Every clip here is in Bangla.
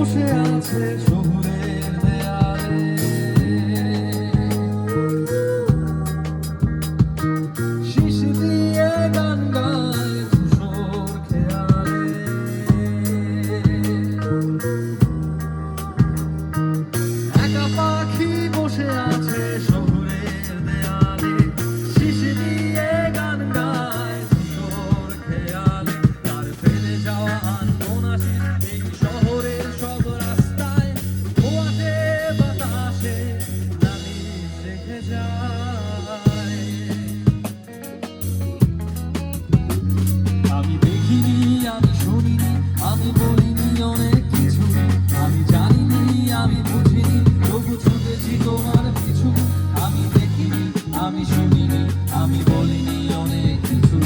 বসে আছে শহরের দেয়ালে, শিশ দিয়ে গান গায় ধূসর খেয়ালে। একা পাখি বসে আছে শহরের দেয়ালে, শিশ দিয়ে গান গায় ধূসর খেয়ালে। তার ফেলে যাওয়া আনমনা এই শহরের সব রাস্তায় ধোঁয়াতে বাতাসে নালিশ রেখে যায়। আমি দেখিনি, আমি শুনিনি, আমি বলিনি অনেক কিছু, আমি জানিনি, আমি বুঝিনি, তবু ছুটেছি তোমার পিছু। আমি দেখিনি, আমি শুনিনি, আমি বলিনি অনেক কিছু,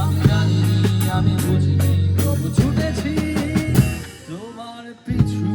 আমি জানিনি, আমি বুঝিনি, তবু ছুটেছি তোমার পিছু।